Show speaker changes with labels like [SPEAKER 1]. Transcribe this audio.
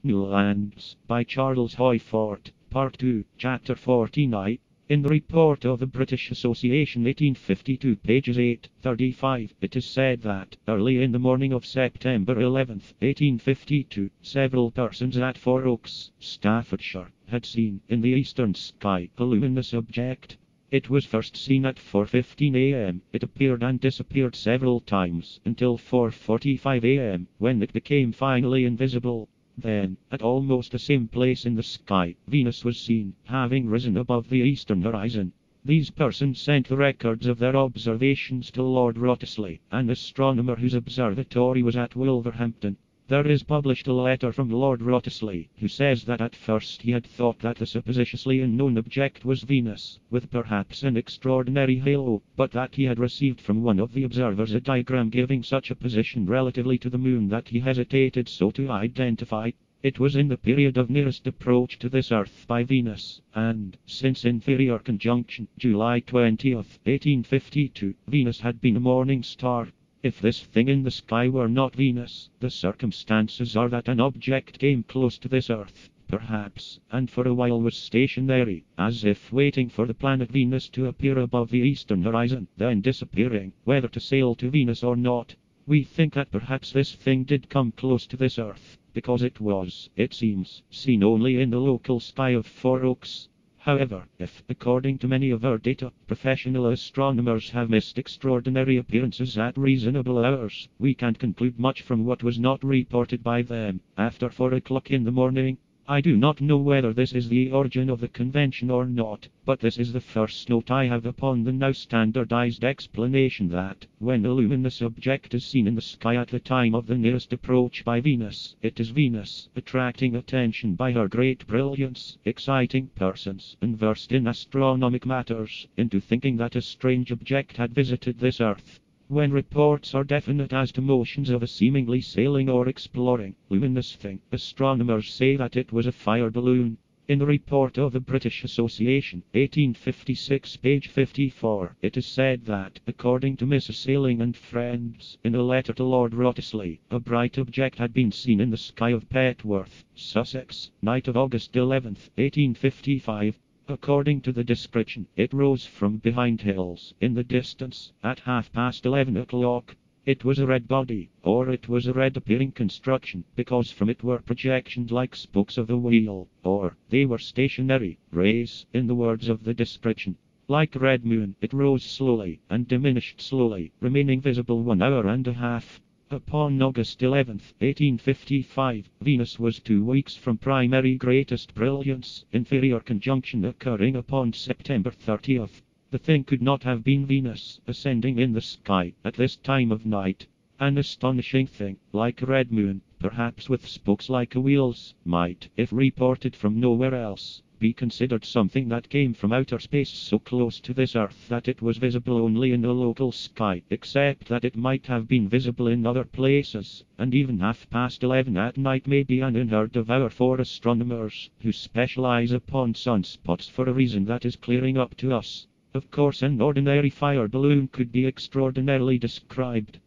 [SPEAKER 1] New Lands, by Charles Hoyfort, Part 2, Chapter 49. In the report of the British Association 1852, pages 835, it is said that, early in the morning of September 11, 1852, several persons at Four Oaks, Staffordshire, had seen, in the eastern sky, a luminous object. It was first seen at 4:15 a.m. It appeared and disappeared several times, until 4:45 a.m., when it became finally invisible. Then, at almost the same place in the sky, Venus was seen, having risen above the eastern horizon. These persons sent the records of their observations to Lord Wrottesley, an astronomer whose observatory was at Wolverhampton. There is published a letter from Lord Wrottesley, who says that at first he had thought that the suppositiously unknown object was Venus, with perhaps an extraordinary halo, but that he had received from one of the observers a diagram giving such a position relatively to the moon that he hesitated so to identify. It was in the period of nearest approach to this Earth by Venus, and, since inferior conjunction, July 20, 1852, Venus had been a morning star. If this thing in the sky were not Venus, the circumstances are that an object came close to this Earth, perhaps, and for a while was stationary, as if waiting for the planet Venus to appear above the eastern horizon, then disappearing, whether to sail to Venus or not. We think that perhaps this thing did come close to this Earth, because it was, it seems, seen only in the local sky of Four Oaks. However, if, according to many of our data, professional astronomers have missed extraordinary appearances at reasonable hours, we can't conclude much from what was not reported by them, after 4 o'clock in the morning. I do not know whether this is the origin of the convention or not, but this is the first note I have upon the now standardized explanation that, when a luminous object is seen in the sky at the time of the nearest approach by Venus, it is Venus, attracting attention by her great brilliance, exciting persons unversed in astronomic matters into thinking that a strange object had visited this Earth. When reports are definite as to motions of a seemingly sailing or exploring, luminous thing, astronomers say that it was a fire balloon. In the report of the British Association, 1856, page 54, it is said that, according to Mrs. Sailing and friends, in a letter to Lord Wrottesley, a bright object had been seen in the sky of Petworth, Sussex, night of August 11, 1855. According to the description, it rose from behind hills, in the distance, at 11:30 o'clock. It was a red body, or it was a red-appearing construction, because from it were projections like spokes of a wheel, or, they were stationary rays, in the words of the description. Like a red moon, it rose slowly, and diminished slowly, remaining visible 1 hour and a half. Upon August 11, 1855, Venus was 2 weeks from primary greatest brilliance, inferior conjunction occurring upon September 30. The thing could not have been Venus, ascending in the sky, at this time of night. An astonishing thing, like a red moon, perhaps with spokes like a wheel's, might, if reported from nowhere else, be considered something that came from outer space so close to this Earth that it was visible only in the local sky, except that it might have been visible in other places, and even 11:30 at night may be an unheard of hour for astronomers, who specialize upon sunspots for a reason that is clearing up to us. Of course an ordinary fire balloon could be extraordinarily described,